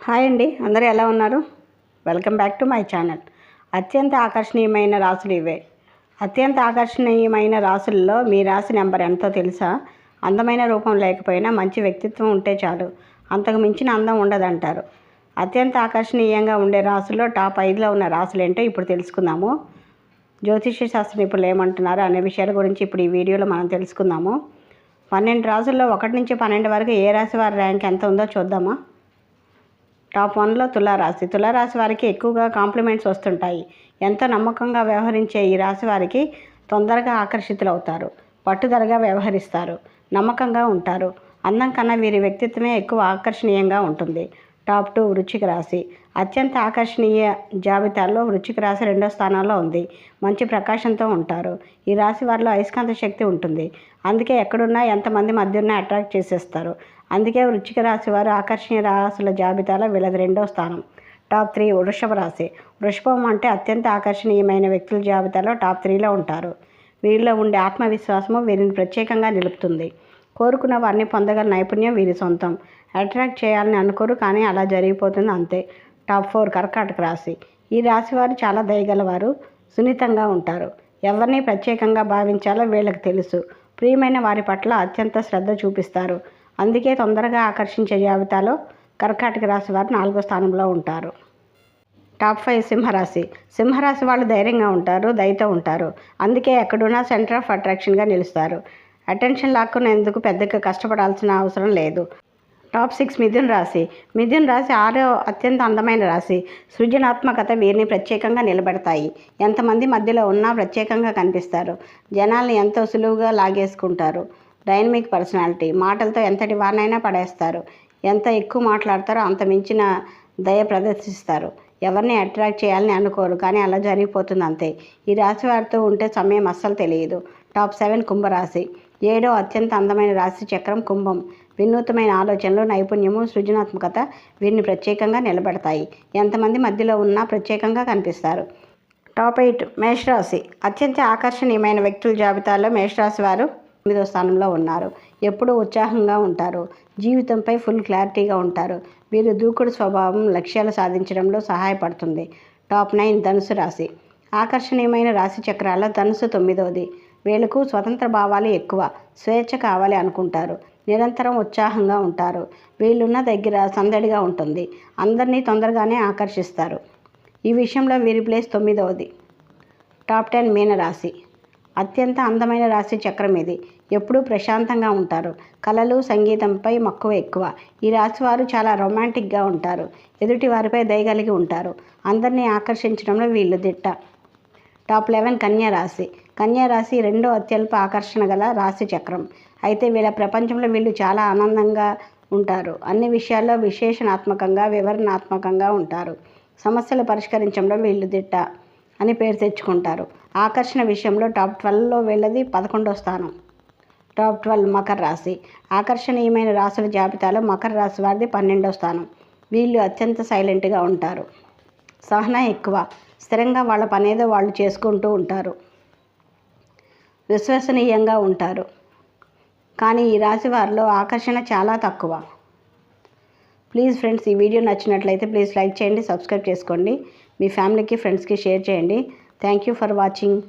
Hi అండి, అందరూ ఎలా ఉన్నారు? Welcome back to my channel. అత్యంత ఆకర్షణీయమైన రాసులు ఇవే. అత్యంత ఆకర్షణీయమైన రాసుల్లో మీ రాశి నెంబర్ ఎంతో తెలుసా? అందమైన రూపం లేకపోయినా మంచి వ్యక్తిత్వం ఉంటే చాలు, అంతకు మించిన అందం ఉండదంటారు. అత్యంత ఆకర్షణీయంగా ఉండే రాసుల్లో టాప్ 5లో ఉన్న రాసులు ఏంటో ఇప్పుడు తెలుసుకుందాము. జ్యోతిష్య శాస్త్ర నిపుణులు ఏమంటున్నారు అనే విషయాల గురించి ఇప్పుడు ఈ వీడియోలో మనం తెలుసుకుందాము. 12 రాసుల్లో 1 నుంచి 12 వరకు ఏ రాశి వారి ర్యాంక్ ఎంత ఉందో చూద్దామా. టాప్ 1లో తులారాశి. తులారాశి వారికి ఎక్కువగా కాంప్లిమెంట్స్ వస్తుంటాయి. ఎంతో నమ్మకంగా వ్యవహరించే ఈ రాశి వారికి తొందరగా ఆకర్షితులవుతారు. పట్టుదలగా వ్యవహరిస్తారు, నమ్మకంగా ఉంటారు. అందం కన్నా వీరి వ్యక్తిత్వమే ఎక్కువ ఆకర్షణీయంగా ఉంటుంది. టాప్ 2 వృశ్చిక రాశి. అత్యంత ఆకర్షణీయ జాబితాలో వృశ్చిక రాశి 2వ స్థానంలో ఉంది. మంచి ప్రకాశంతో ఉంటారు. ఈ రాశి వారిలో అయస్కాంత శక్తి ఉంటుంది. అందుకే ఎక్కడున్నా ఎంతమంది మధ్య ఉన్నా అట్రాక్ట్ చేసేస్తారు. అందుకే వృశ్చిక రాశి వారు ఆకర్షణీయ రాశుల జాబితాలో వీళ్ళది 2వ స్థానం. టాప్ 3 వృషభ రాశి. వృషభం అంటే అత్యంత ఆకర్షణీయమైన వ్యక్తుల జాబితాలో టాప్ 3లో ఉంటారు. వీరిలో ఉండే ఆత్మవిశ్వాసము వీరిని ప్రత్యేకంగా నిలుపుతుంది. కోరుకున్న వారిని పొందగల నైపుణ్యం వీరి సొంతం. అట్రాక్ట్ చేయాలని అనుకోరు, కానీ అలా జరిగిపోతుంది అంతే. టాప్ 4 కర్కాటక రాశి. ఈ రాశి వారు చాలా దయగలవారు, సున్నితంగా ఉంటారు. ఎవరిని ప్రత్యేకంగా భావించాలో వీళ్ళకి తెలుసు. ప్రియమైన వారి పట్ల అత్యంత శ్రద్ధ చూపిస్తారు. అందుకే తొందరగా ఆకర్షించే జాబితాలో కర్కాటక రాశి వారు 4వ స్థానంలో ఉంటారు. టాప్ 5 సింహరాశి. సింహరాశి వాళ్ళు ధైర్యంగా ఉంటారు, దయతో ఉంటారు. అందుకే ఎక్కడున్నా సెంటర్ ఆఫ్ అట్రాక్షన్గా నిలుస్తారు. అటెన్షన్ లాక్కునేందుకు పెద్దగా కష్టపడాల్సిన అవసరం లేదు. టాప్ 6 మిథున రాశి. మిథున రాశి 6వ అత్యంత అందమైన రాశి. సృజనాత్మకత వీరిని ప్రత్యేకంగా నిలబెడతాయి. ఎంతమంది మధ్యలో ఉన్నా ప్రత్యేకంగా కనిపిస్తారు. జనాల్ని ఎంతో సులువుగా లాగేసుకుంటారు. Dynamic personality. మాటలతో ఎంతటి వారినైనా పడేస్తారు. ఎంత ఎక్కువ మాట్లాడతారో అంత మించిన దయ ప్రదర్శిస్తారు. ఎవరిని అట్రాక్ట్ చేయాలని అనుకోరు, కానీ అలా జరిగిపోతుంది అంతే. ఈ రాశి వారితో ఉంటే సమయం అస్సలు తెలియదు. టాప్ 7 కుంభరాశి. 7వ అత్యంత అందమైన రాశి చక్రం కుంభం. వినూత్నమైన ఆలోచనలు, నైపుణ్యము, సృజనాత్మకత వీరిని ప్రత్యేకంగా నిలబెడతాయి. ఎంతమంది మధ్యలో ఉన్నా ప్రత్యేకంగా కనిపిస్తారు. టాప్ 8 మేషరాశి. అత్యంత ఆకర్షణీయమైన వ్యక్తుల జాబితాలో మేషరాశి వారు 9వ స్థానంలో ఉన్నారు. ఎప్పుడూ ఉత్సాహంగా ఉంటారు. జీవితంపై ఫుల్ క్లారిటీగా ఉంటారు. వీరు దూకుడు స్వభావం లక్ష్యాలు సాధించడంలో సహాయపడుతుంది. టాప్ 9 ధనుసు రాశి. ఆకర్షణీయమైన రాశి చక్రాల్లో ధనుసు 9వది. వీళ్ళకు స్వతంత్ర భావాలు ఎక్కువ. స్వేచ్ఛ కావాలి అనుకుంటారు. నిరంతరం ఉత్సాహంగా ఉంటారు. వీళ్ళున్న దగ్గర సందడిగా ఉంటుంది. అందరినీ తొందరగానే ఆకర్షిస్తారు. ఈ విషయంలో వీరి ప్లేస్ 9వది. టాప్ 10 మీనరాశి. అత్యంత అందమైన రాశి చక్రం ఇది. ఎప్పుడూ ప్రశాంతంగా ఉంటారు. కళలు, సంగీతంపై మక్కువ ఎక్కువ. ఈ రాశి వారు చాలా రొమాంటిక్గా ఉంటారు. ఎదుటి వారిపై దయగలిగి ఉంటారు. అందరినీ ఆకర్షించడంలో వీళ్ళు దిట్ట. టాప్ 11 కన్యా రాశి. కన్యా రాశి 2వ అత్యల్ప ఆకర్షణ గల రాశి చక్రం. అయితే వీళ్ళ ప్రపంచంలో వీళ్ళు చాలా ఆనందంగా ఉంటారు. అన్ని విషయాల్లో విశ్లేషణాత్మకంగా, వివరణాత్మకంగా ఉంటారు. సమస్యలు పరిష్కరించడంలో వీళ్ళు దిట్ట అని పేరు తెచ్చుకుంటారు. ఆకర్షణ విషయంలో టాప్ 12లో వీళ్ళది 11వ స్థానం. టాప్ 12 మకర రాశి. ఆకర్షణీయమైన రాశుల జాబితాలో మకర రాశి వారిది 12వ స్థానం. వీళ్ళు అత్యంత సైలెంట్గా ఉంటారు. సహనం ఎక్కువ. స్థిరంగా వాళ్ళ పనేదో వాళ్ళు చేసుకుంటూ ఉంటారు. విశ్వసనీయంగా ఉంటారు. కానీ ఈ రాశి వారిలో ఆకర్షణ చాలా తక్కువ. ప్లీజ్ ఫ్రెండ్స్, ఈ వీడియో నచ్చినట్లయితే ప్లీజ్ లైక్ చేయండి, సబ్స్క్రైబ్ చేసుకోండి. మీ ఫ్యామిలీకి, ఫ్రెండ్స్కి షేర్ చేయండి. Thank you for watching.